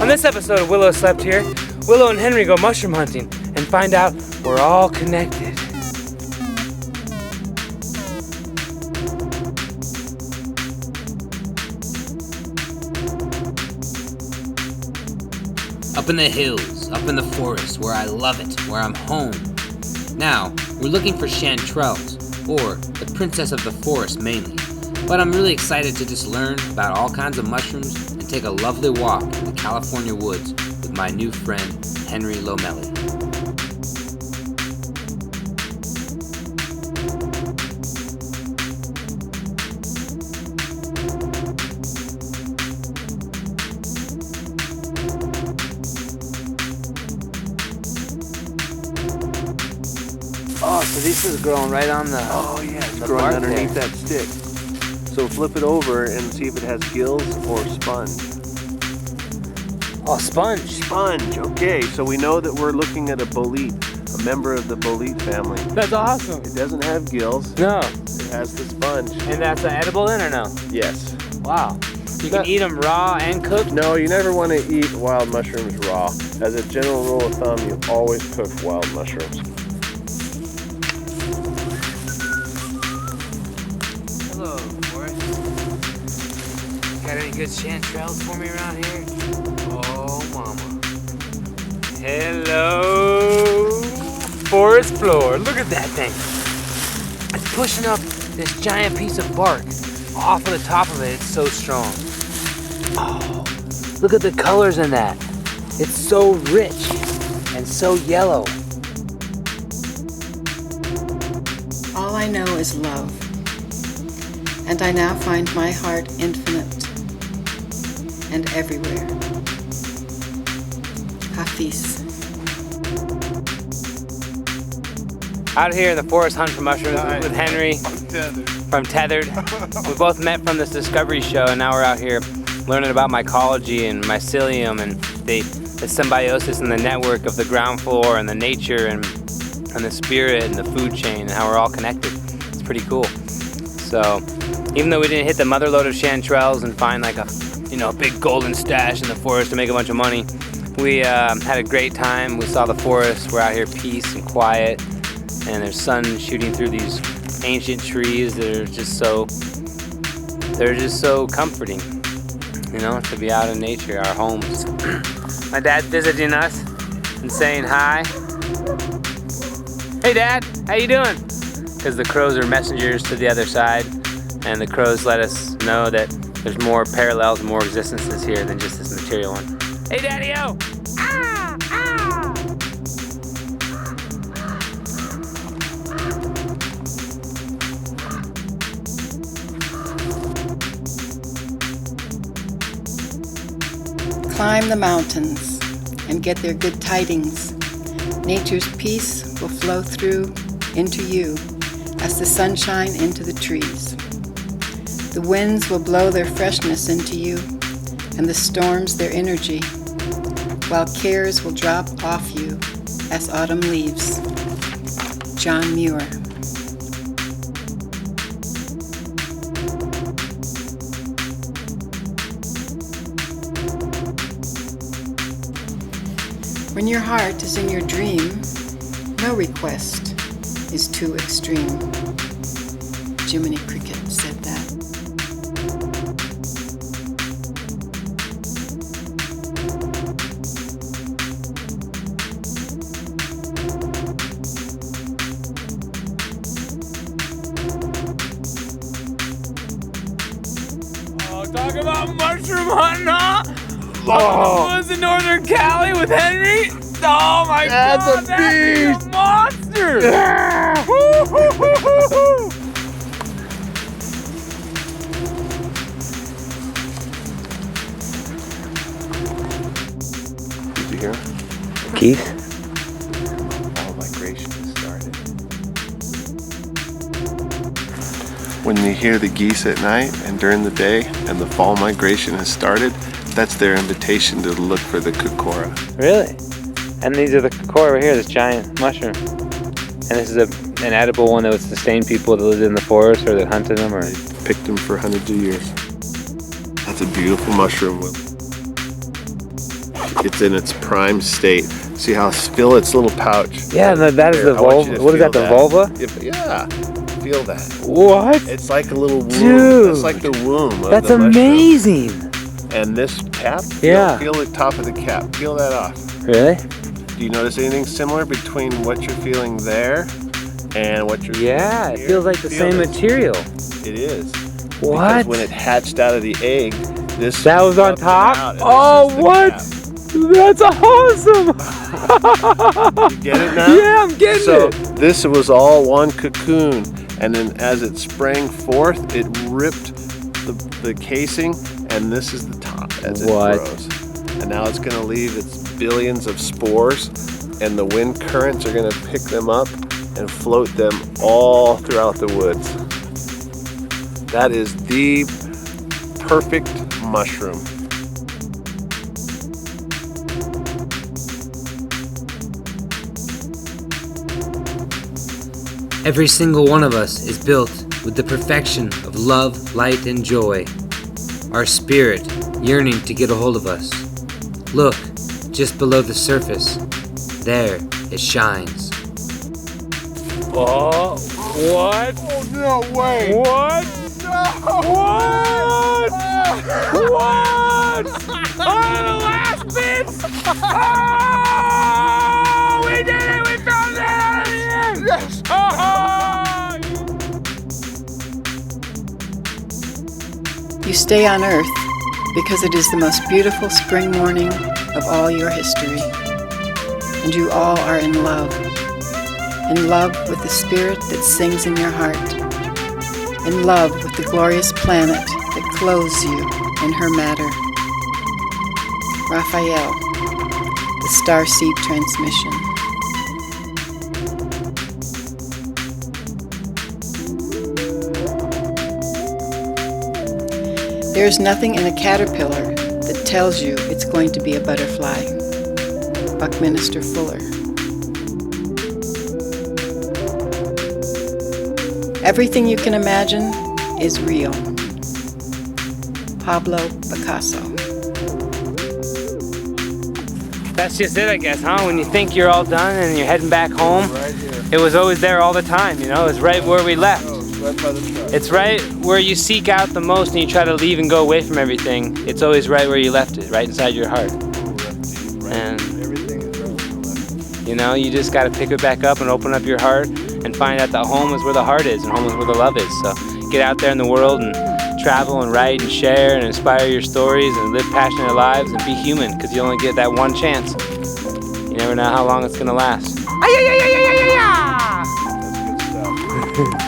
On this episode of Willow Slept Here, Willow and Henry go mushroom hunting and find out we're all connected. Up in the hills, up in the forest, where I love it, where I'm home. Now, we're looking for chanterelles, or the princess of the forest mainly. But I'm really excited to just learn about all kinds of mushrooms and take a lovely walk in the California woods with my new friend, Henry Lomeli. Oh, so this is growing right on the... Oh yeah, it's growing underneath that stick. So flip it over and see if it has gills or sponge. Oh, sponge. Sponge, okay. So we know that we're looking at a bolete, a member of the bolete family. That's awesome. It doesn't have gills. No. It has the sponge. And that's edible then or no? Yes. Wow. You can eat them raw and cooked? No, you never want to eat wild mushrooms raw. As a general rule of thumb, you always cook wild mushrooms. Hello, Forrest. Got any good chanterelles for me around here? Oh, mama. Hello, forest floor. Look at that thing. It's pushing up this giant piece of bark off of the top of it. It's so strong. Oh, look at the colors in that. It's so rich and so yellow. All I know is love. And I now find my heart infinite and everywhere. Hafiz. Out here in the forest hunt for mushrooms with Henry from Tethered. We both met from this discovery show, and now we're out here learning about mycology and mycelium and the symbiosis and the network of the ground floor and the nature and the spirit and the food chain and how we're all connected. It's pretty cool. So even though we didn't hit the mother load of chanterelles and find like a big golden stash in the forest to make a bunch of money, we had a great time. We saw the forest. We're out here peace and quiet, and there's sun shooting through these ancient trees that are just so comforting, to be out in nature, our homes. My dad's visiting us and saying hi. Hey Dad, how you doing? Because the crows are messengers to the other side, and the crows let us know that there's more parallels, more existences here than just this material one. Hey Daddy-o! Ah! Ah! Climb the mountains and get their good tidings. Nature's peace will flow through into you as the sunshine into the trees. The winds will blow their freshness into you, and the storms their energy, while cares will drop off you as autumn leaves. John Muir. When your heart is in your dream, no request is too extreme. Jiminy Cricket said that. Talk about mushroom hunting, huh? Oh, woods in Northern Cali with Henry? Oh my God, that's a monster! Yeah. Did you hear? Keith? All migration has started. When you hear the geese at night and during the day and the fall migration has started, that's their invitation to look for the kokora. Really? And these are the kokora over here, this giant mushroom. And this is an edible one that would sustain people that lived in the forest or that hunted them, or They picked them for hundreds of years. That's a beautiful mushroom. It's in its prime state. See how still its little pouch. yeah, that is Here, the I want you vulva. to What is feel that? The vulva? Yeah, feel that. What? It's like a little womb. Dude. It's like the womb of That's the mushroom. amazing. And this cap, Yeah. feel the top of the cap. Peel that off. Really? Do you notice anything similar between what you're feeling there and what you're Yeah, feeling it here? feels like the Feel same this. material. It is. What? Because when it hatched out of the egg, this That was on up and top? out, and Oh, this is the what? cap. That's awesome! You get it now? Yeah, I'm getting So it. this was all one cocoon, and then as it sprang forth, it ripped the casing, and this is the top as it What? grows. And now it's going to leave its billions of spores, and the wind currents are going to pick them up and float them all throughout the woods. That is the perfect mushroom. Every single one of us is built with the perfection of love, light, and joy. Our spirit yearning to get a hold of us. Look, just below the surface. There, it shines. Oh, what? Oh, no way! What? What? What? Oh, the last bits! Oh, we did it! We found it out of here! Yes! Oh! You stay on Earth because it is the most beautiful spring morning of all your history. And you all are in love. In love with the spirit that sings in your heart. In love with the glorious planet that clothes you in her matter. Raphael, the Starseed Transmission. There is nothing in a caterpillar that tells you it's going to be a butterfly. Buckminster Fuller. Everything you can imagine is real. Pablo Picasso. That's just it, I guess, huh? When you think you're all done and you're heading back home, Right here. it was always there all the time, you know? It was right where we left. Oh, it's right by the truck. It's right where you seek out the most and you try to leave and go away from everything. It's always right where you left it, right inside your heart. Oh, that's deep, right? And Everything is right where you left. you know, you just got to pick it back up and open up your heart and find out that home is where the heart is and home is where the love is. So get out there in the world and travel and write and share and inspire your stories and live passionate lives and be human, because you only get that one chance. You never know how long it's going to last. That's good stuff.